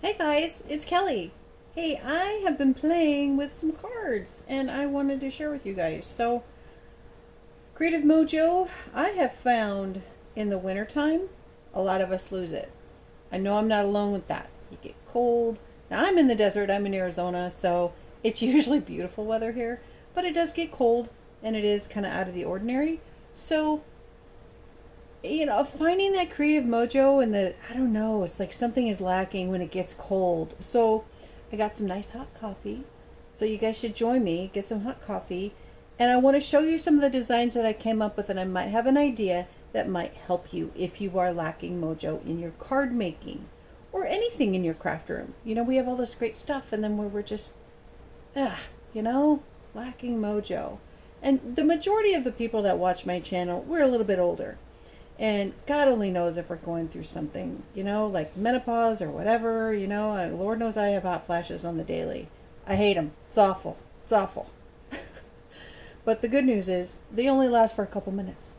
Hey guys, it's Kelly. Hey, I have been playing with some cards and I wanted to share with you guys. So, Creative Mojo, I have found in the wintertime, a lot of us lose it. I know I'm not alone with that. You get cold. Now, I'm in the desert, I'm in Arizona, so it's usually beautiful weather here, but it does get cold and it is kind of out of the ordinary. So, finding that creative mojo and the, I don't know, it's like something is lacking when it gets cold. So I got some nice hot coffee. So you guys should join me, get some hot coffee. And I want to show you some of the designs that I came up with, and I might have an idea that might help you if you are lacking mojo in your card making or anything in your craft room. We have all this great stuff, and then we're just, you know, lacking mojo. And the majority of the people that watch my channel, we're a little bit older. And God only knows if we're going through something, like menopause or whatever, Lord knows I have hot flashes on the daily. I hate them. It's awful. It's awful. But the good news is they only last for a couple minutes.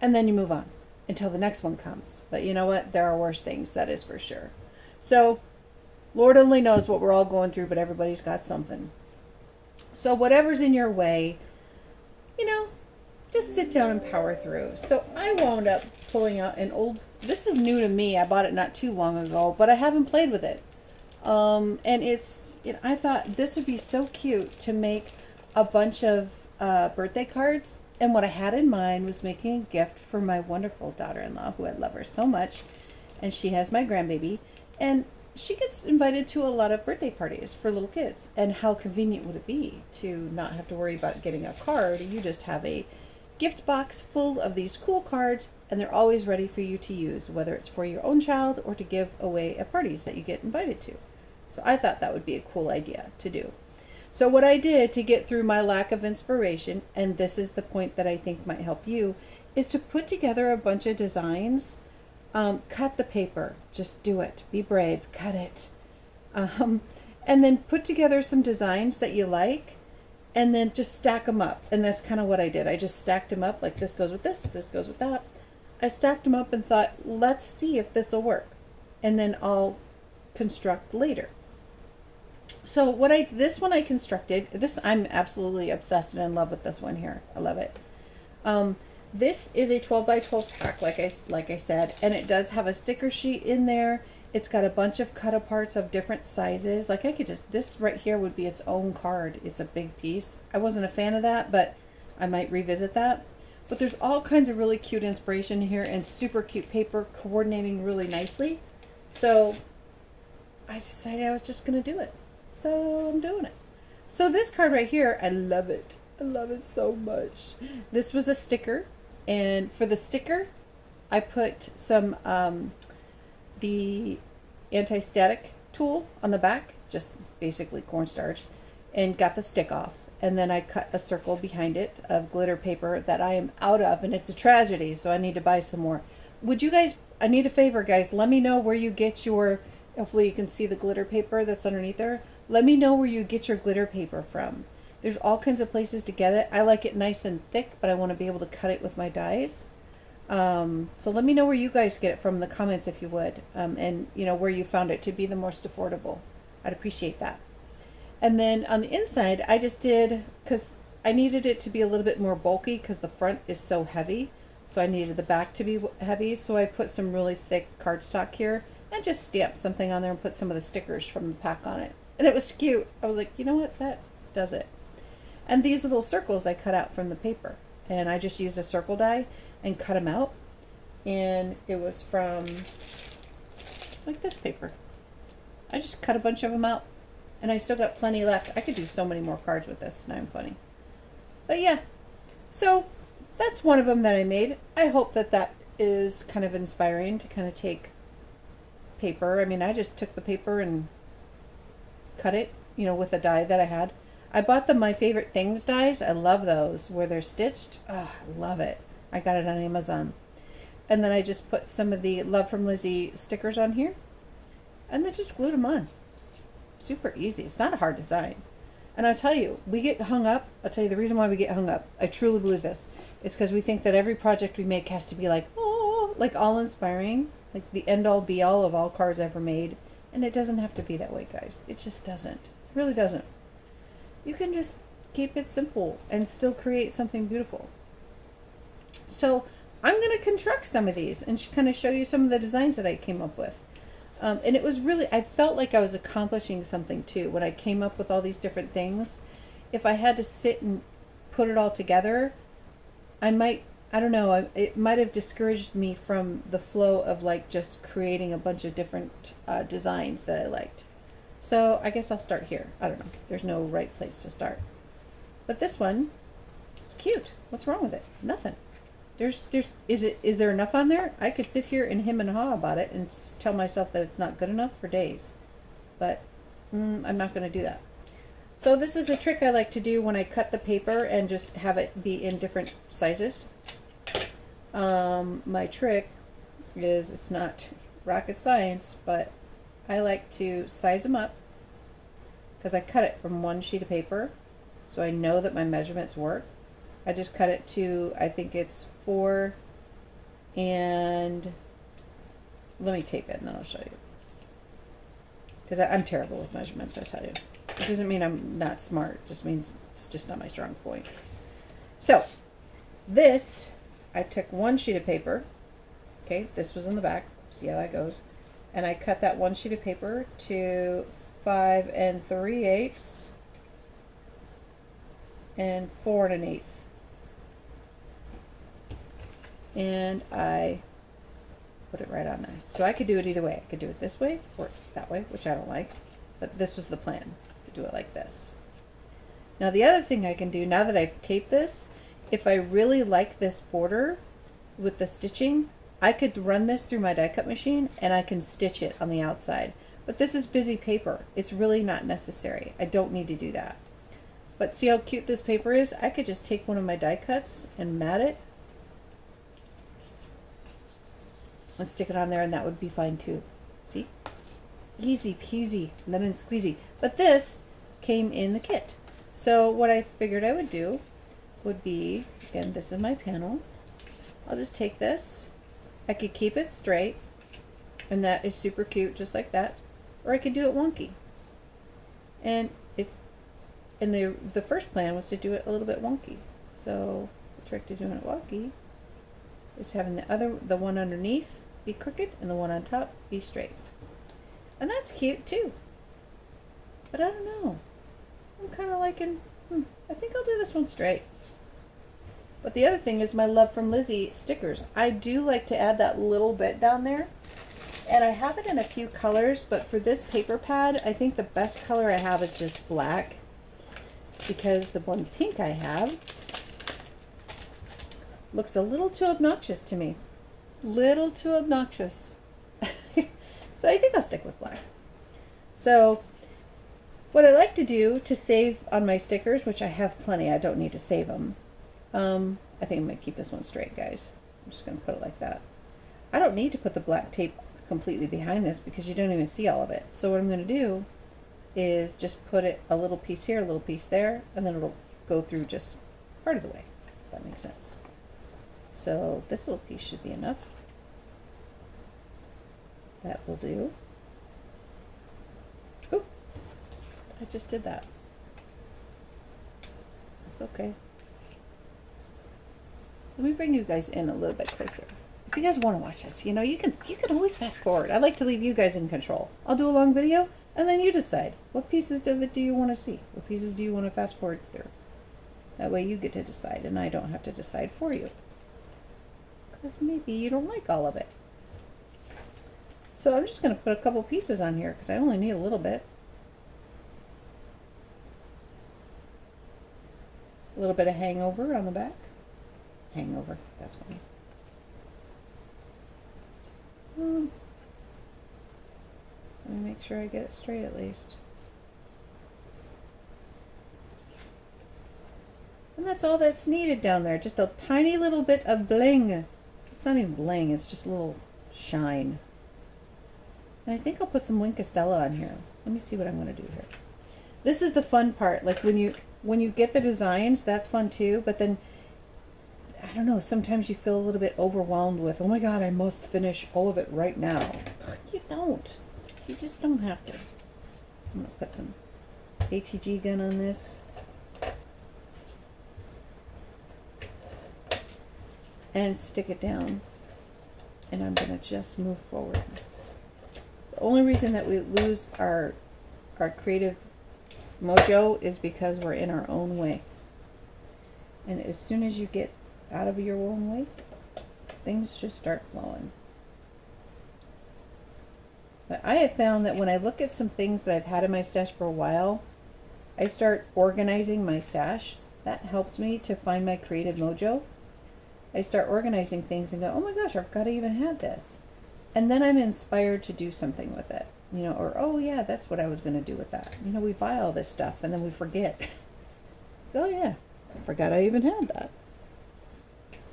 And then you move on until the next one comes. But you know what? There are worse things, that is for sure. So, Lord only knows what we're all going through, but everybody's got something. So whatever's in your way, just sit down and power through. So I wound up pulling out an old, this is new to me. I bought it not too long ago, but I haven't played with it. And I thought this would be so cute to make a bunch of birthday cards. And what I had in mind was making a gift for my wonderful daughter-in-law, who I love her so much. And she has my grandbaby. And she gets invited to a lot of birthday parties for little kids. And how convenient would it be to not have to worry about getting a card? You just have a gift box full of these cool cards, and they're always ready for you to use, whether it's for your own child or to give away at parties that you get invited to. So I thought that would be a cool idea to do. So what I did to get through my lack of inspiration, and this is the point that I think might help you, is to put together a bunch of designs. Cut the paper. Just do it. Be brave. Cut it. And then put together some designs that you like, and then just stack them up. And that's kind of what I did. I just stacked them up, like this goes with this goes with that. I stacked them up and thought, let's see if this will work. And then I'll construct later. So this one I constructed, I'm absolutely obsessed and in love with this one here. I love it. This is a 12 by 12 pack, like I said, and it does have a sticker sheet in there. It's got a bunch of cut aparts of different sizes. Like this right here would be its own card. It's a big piece. I wasn't a fan of that, but I might revisit that. But there's all kinds of really cute inspiration here and super cute paper coordinating really nicely. So I decided I was just going to do it. So I'm doing it. So this card right here, I love it. I love it so much. This was a sticker, and for the sticker, I put some the anti-static tool on the back, just basically cornstarch, and got the stick off. And then I cut a circle behind it of glitter paper that I am out of, and it's a tragedy, so I need to buy some more. I need a favor, guys. Let me know where you get your, hopefully you can see the glitter paper that's underneath there. Let me know where you get your glitter paper from. There's all kinds of places to get it. I like it nice and thick, but I want to be able to cut it with my dies. So let me know where you guys get it from in the comments if you would, and where you found it to be the most affordable. I'd appreciate that. And then on the inside, I just did, because I needed it to be a little bit more bulky because the front is so heavy, so I needed the back to be heavy, so I put some really thick cardstock here and just stamped something on there and put some of the stickers from the pack on it. And it was cute. I was like, you know what, that does it. And these little circles I cut out from the paper, and I just used a circle die and cut them out, and it was from like this paper. I just cut a bunch of them out, and I still got plenty left. I could do so many more cards with this. Now I'm funny, but yeah, so that's one of them that I made. I hope that is kind of inspiring to kind of take paper. I mean, I just took the paper and cut it, with a die that I had. I bought the My Favorite Things dies. I love those where they're stitched. Oh, I love it. I got it on Amazon. And then I just put some of the Love from Lizzie stickers on here, and then just glued them on. Super easy. It's not a hard design. And I'll tell you, we get hung up. I'll tell you the reason why we get hung up. I truly believe this. It's because we think that every project we make has to be like, oh, like all inspiring, like the end all be all of all cards ever made. And it doesn't have to be that way, guys. It just doesn't. It really doesn't. You can just keep it simple and still create something beautiful. So I'm going to construct some of these and kind of show you some of the designs that I came up with. And it was really, I felt like I was accomplishing something too when I came up with all these different things. If I had to sit and put it all together, I don't know, it might have discouraged me from the flow of like just creating a bunch of different designs that I liked. So I guess I'll start here. I don't know. There's no right place to start. But this one, it's cute. What's wrong with it? Nothing. Is there enough on there? I could sit here and hem and haw about it and tell myself that it's not good enough for days. But I'm not going to do that. So this is a trick I like to do when I cut the paper and just have it be in different sizes. My trick is, it's not rocket science, but I like to size them up because I cut it from one sheet of paper, so I know that my measurements work. I just cut it to, I think it's 4, and let me tape it and then I'll show you. Because I'm terrible with measurements, I tell you. It doesn't mean I'm not smart, it just means it's just not my strong point. So, this, I took one sheet of paper, okay, this was in the back, see how that goes, and I cut that one sheet of paper to 5 3/8 and 4 1/8. And I put it right on there. So I could do it either way. I could do it this way or that way, which I don't like, but this was the plan, to do it like this. Now the other thing I can do, now that I've taped this, if I really like this border with the stitching, I could run this through my die cut machine and I can stitch it on the outside. But this is busy paper. It's really not necessary. I don't need to do that. But see how cute this paper is? I could just take one of my die cuts and mat it and stick it on there, and that would be fine too. See? Easy peasy, lemon squeezy. But this came in the kit. So what I figured I would do would be, again, this is my panel. I'll just take this. I could keep it straight, and that is super cute, just like that. Or I could do it wonky. And the first plan was to do it a little bit wonky. So the trick to doing it wonky is having the one underneath be crooked and the one on top be straight. And that's cute too. But I don't know. I'm kind of liking, I think I'll do this one straight. But the other thing is my Love from Lizzie stickers. I do like to add that little bit down there. And I have it in a few colors, but for this paper pad, I think the best color I have is just black. Because the one pink I have looks a little too obnoxious to me. Little too obnoxious. So I think I'll stick with black. So what I like to do to save on my stickers, which I have plenty, I don't need to save them. I think I'm going to keep this one straight, guys. I'm just going to put it like that. I don't need to put the black tape completely behind this because you don't even see all of it. So what I'm going to do is just put it a little piece here, a little piece there, and then it'll go through just part of the way, if that makes sense. So this little piece should be enough. That will do. Oop, I just did that. That's okay. Let me bring you guys in a little bit closer. If you guys want to watch this, you know, you can always fast forward. I like to leave you guys in control. I'll do a long video, and then you decide what pieces of it do you want to see. What pieces do you want to fast forward through? That way you get to decide, and I don't have to decide for you. Because maybe you don't like all of it. So I'm just going to put a couple pieces on here because I only need a little bit. A little bit of hangover on the back. Hangover, that's funny. Let me make sure I get it straight at least. And that's all that's needed down there. Just a tiny little bit of bling. It's not even bling, it's just a little shine. And I think I'll put some Wink Estella on here. Let me see what I'm going to do here. This is the fun part. Like when you get the designs, that's fun too. But then, I don't know, sometimes you feel a little bit overwhelmed with, oh my God, I must finish all of it right now. You don't. You just don't have to. I'm going to put some ATG gun on this. And stick it down. And I'm going to just move forward. The only reason that we lose our creative mojo is because we're in our own way. And as soon as you get out of your own way, things just start flowing. But I have found that when I look at some things that I've had in my stash for a while, I start organizing my stash. That helps me to find my creative mojo. I start organizing things and go, oh my gosh, I forgot I even had this. And then I'm inspired to do something with it. You know, or, oh yeah, that's what I was going to do with that. You know, we buy all this stuff and then we forget. Oh yeah, I forgot I even had that.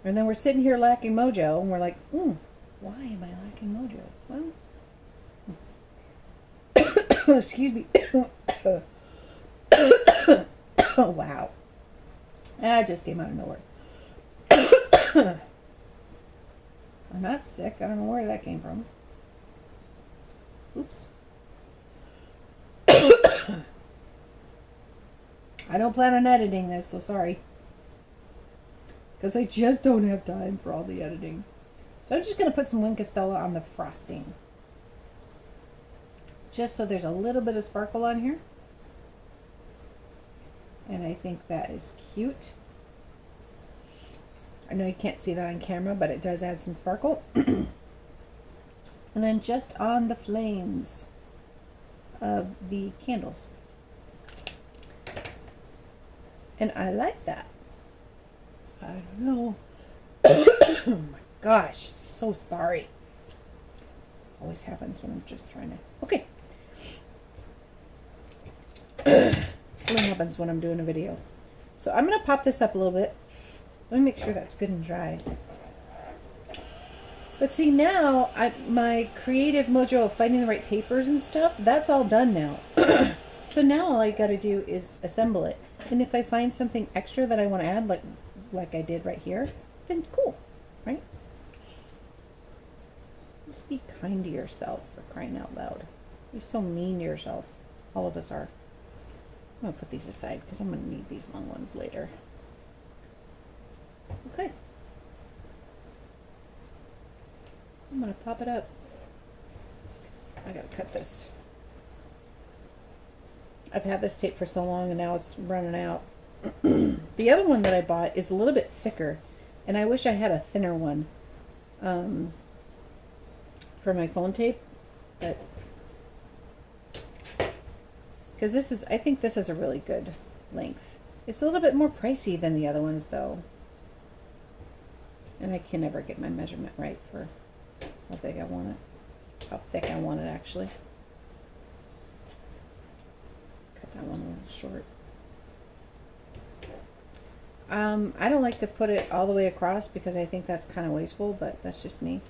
And then we're sitting here lacking mojo and we're like, why am I lacking mojo? Well, excuse me. Oh, wow. That just came out of nowhere. I'm not sick. I don't know where that came from. Oops. I don't plan on editing this, so sorry. Because I just don't have time for all the editing. So I'm just going to put some Wink Castella on the frosting. Just so there's a little bit of sparkle on here. And I think that is cute. I know you can't see that on camera, but it does add some sparkle. And then just on the flames of the candles. And I like that. I don't know. Oh my gosh. So sorry. Always happens when I'm just trying to... Okay. What happens when I'm doing a video. So I'm going to pop this up a little bit. Let me make sure that's good and dry. But see now, my creative mojo of finding the right papers and stuff, that's all done now. So now all I got to do is assemble it. And if I find something extra that I want to add, like I did right here, then cool, right? Just be kind to yourself, for crying out loud. You're so mean to yourself. All of us are. I'm going to put these aside because I'm going to need these long ones later. Okay. I'm going to pop it up. I got to cut this. I've had this tape for so long and now it's running out. The other one that I bought is a little bit thicker, and I wish I had a thinner one for my phone tape, but because this is, I think this is a really good length. It's a little bit more pricey than the other ones though, and I can never get my measurement right for how big I want it, how thick I want it actually. Cut that one a little short. I don't like to put it all the way across because I think that's kind of wasteful, but that's just me.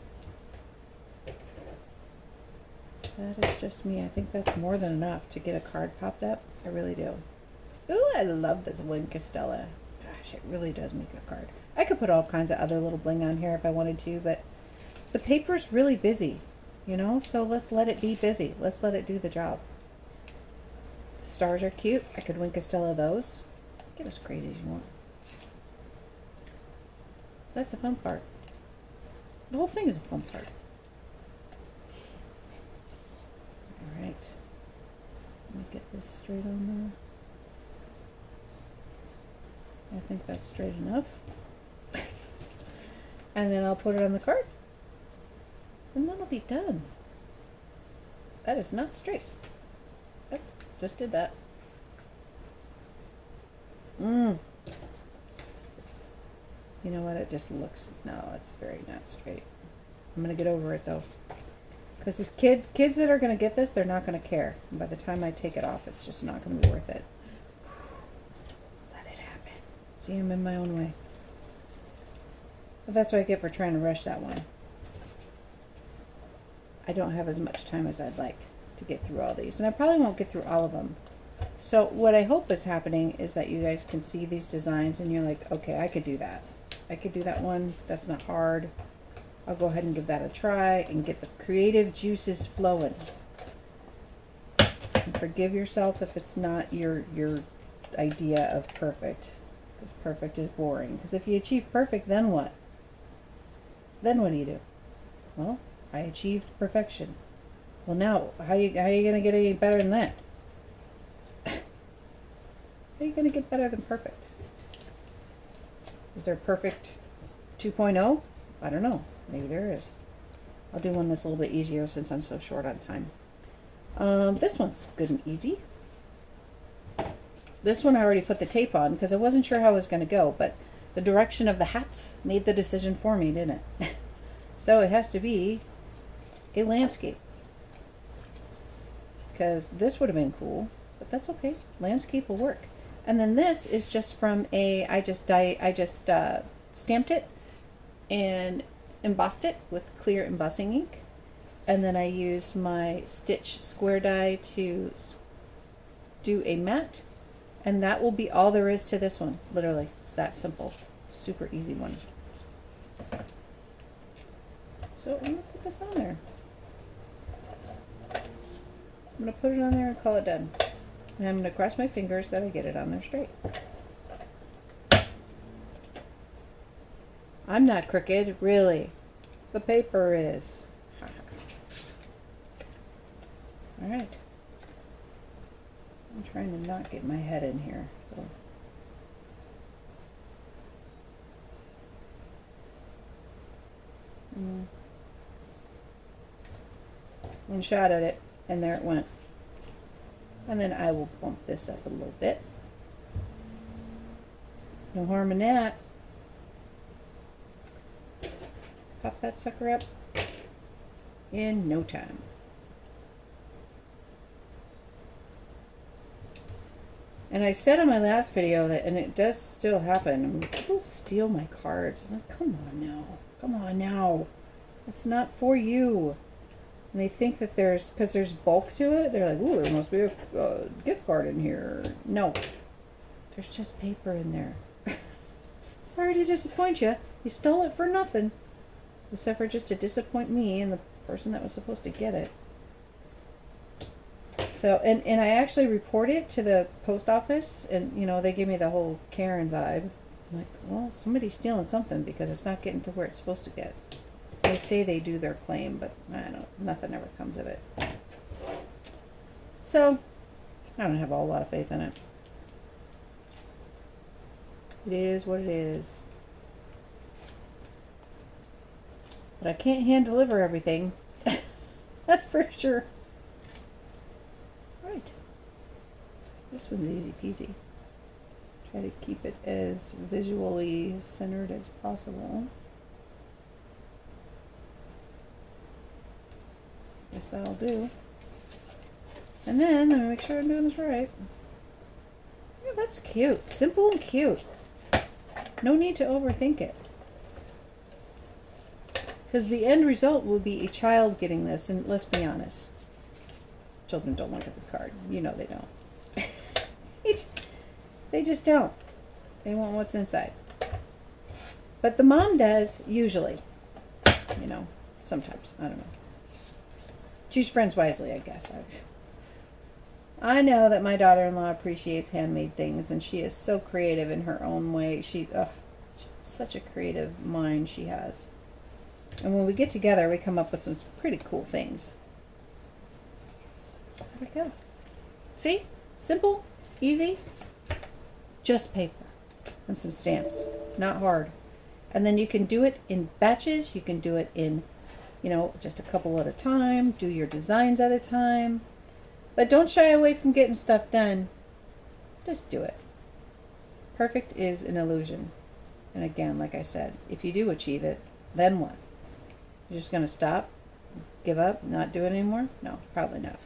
That is just me. I think that's more than enough to get a card popped up. I really do. Ooh, I love this Wink Castella. Gosh, it really does make a card. I could put all kinds of other little bling on here if I wanted to, but the paper's really busy, you know? So let's let it be busy. Let's let it do the job. The stars are cute. I could Wink Castella those. Get as crazy as you want. So that's the fun part. The whole thing is a fun part. Alright. Let me get this straight on there. I think that's straight enough. And then I'll put it on the card. And that'll be done. That is not straight. Oh, just did that. You know what? It just looks... No, it's very not straight. I'm going to get over it, though. Because these kids that are going to get this, they're not going to care. And by the time I take it off, it's just not going to be worth it. Let it happen. See, I'm in my own way. But that's what I get for trying to rush that one. I don't have as much time as I'd like to get through all these. And I probably won't get through all of them. So what I hope is happening is that you guys can see these designs and you're like, okay, I could do that. I could do that one. That's not hard. I'll go ahead and give that a try and get the creative juices flowing. Forgive yourself if it's not your idea of perfect. Because perfect is boring. Because if you achieve perfect, then what? Then what do you do? Well, I achieved perfection. Well, now, how are you going to get any better than that? How are you going to get better than perfect? Is there perfect 2.0? I don't know. Maybe there is. I'll do one that's a little bit easier since I'm so short on time. This one's good and easy. This one I already put the tape on because I wasn't sure how it was going to go, but the direction of the hats made the decision for me, didn't it? So it has to be a landscape. Because this would have been cool, but that's okay. Landscape will work. And then this is just from I just stamped it and embossed it with clear embossing ink. And then I used my Stitch square die to do a mat. And that will be all there is to this one. Literally, it's that simple. Super easy one. So I'm going to put this on there. I'm going to put it on there and call it done. And I'm going to cross my fingers that I get it on there straight. I'm not crooked, really. The paper is. Alright. I'm trying to not get my head in here. So. One shot at it, and there it went. And then I will bump this up a little bit. No harm in that. Pop that sucker up in no time. And I said on my last video that, and it does still happen, people steal my cards. I'm like, come on now. Come on now. It's not for you. And they think that because there's bulk to it, they're like, ooh, there must be a gift card in here. No. There's just paper in there. Sorry to disappoint you. You stole it for nothing. Except for just to disappoint me and the person that was supposed to get it. So, and I actually reported it to the post office, and, you know, they give me the whole Karen vibe. I'm like, well, somebody's stealing something because it's not getting to where it's supposed to get. They say they do their claim, but I don't know, nothing ever comes of it. So, I don't have a whole lot of faith in it. It is what it is. But I can't hand deliver everything. That's for sure. Right. This one's easy peasy. Try to keep it as visually centered as possible. Guess that'll do. And then, let me make sure I'm doing this right. Yeah, that's cute. Simple and cute. No need to overthink it. Because the end result will be a child getting this, and let's be honest. Children don't look at the card. You know they don't. They just don't. They want what's inside. But the mom does, usually. You know, sometimes. I don't know. Choose friends wisely, I guess. I know that my daughter-in-law appreciates handmade things, and she is so creative in her own way. Such a creative mind she has. And when we get together, we come up with some pretty cool things. There we go. See? Simple, easy, just paper and some stamps. Not hard. And then you can do it in batches. You can do it in, you know, just a couple at a time. Do your designs at a time. But don't shy away from getting stuff done. Just do it. Perfect is an illusion. And again, like I said, if you do achieve it, then what? You're just going to stop? Give up? Not do it anymore? No, probably not.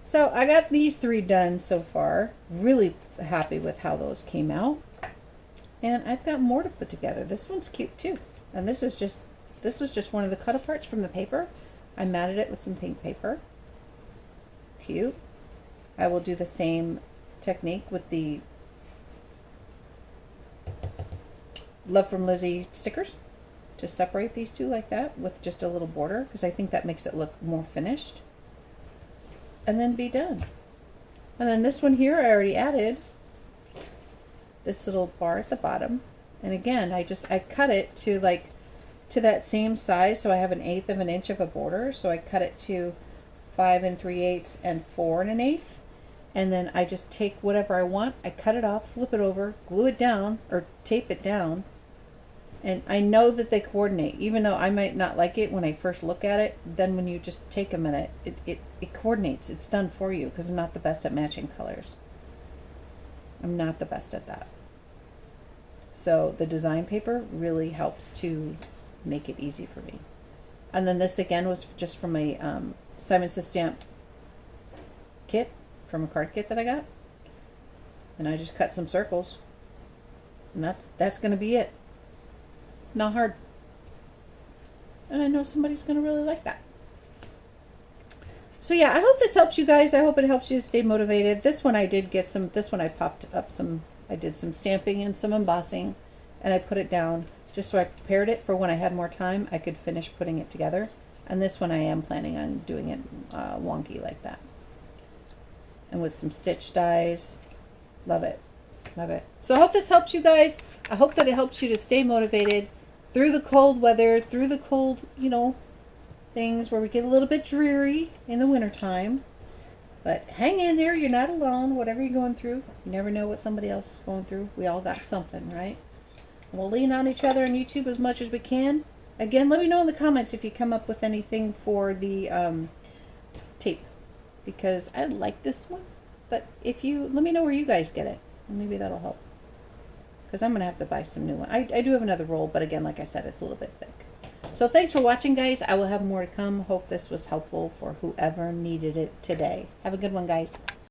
So I got these 3 done so far. Really happy with how those came out. And I've got more to put together. This one's cute too. And this was just one of the cut aparts from the paper. I matted it with some pink paper. Cute. I will do the same technique with the Love from Lizzie stickers to separate these two like that with just a little border, because I think that makes it look more finished. and then be done. And then this one here I already added this little bar at the bottom, and again I cut it to that same size, so I have 1/8 of an inch of a border, so I cut it to 5 3/8 and 4 1/8, and then I just take whatever I want, I cut it off, flip it over, glue it down or tape it down, and I know that they coordinate, even though I might not like it when I first look at it. Then when you just take a minute, it coordinates. It's done for you, because I'm not the best at matching colors. I'm not the best at that. So the design paper really helps to make it easy for me. And then this again was just from a Simon Says Stamp kit, from a card kit that I got. And I just cut some circles. And that's going to be it. Not hard. And I know somebody's going to really like that. So yeah, I hope this helps you guys. I hope it helps you to stay motivated. This one I did get some, this one I popped up some, I did some stamping and some embossing, and I put it down just so I prepared it for when I had more time, I could finish putting it together. And this one I am planning on doing it wonky like that. And with some stitch dies. Love it. Love it. So I hope this helps you guys. I hope that it helps you to stay motivated through the cold weather, through the cold, you know, things where we get a little bit dreary in the wintertime. But hang in there. You're not alone. Whatever you're going through, you never know what somebody else is going through. We all got something, right? And we'll lean on each other on YouTube as much as we can. Again, let me know in the comments if you come up with anything for the tape, because I like this one. But if you, let me know where you guys get it. Maybe that'll help. Because I'm going to have to buy some new one. I do have another roll, but again, like I said, it's a little bit thick. So thanks for watching, guys. I will have more to come. Hope this was helpful for whoever needed it today. Have a good one, guys.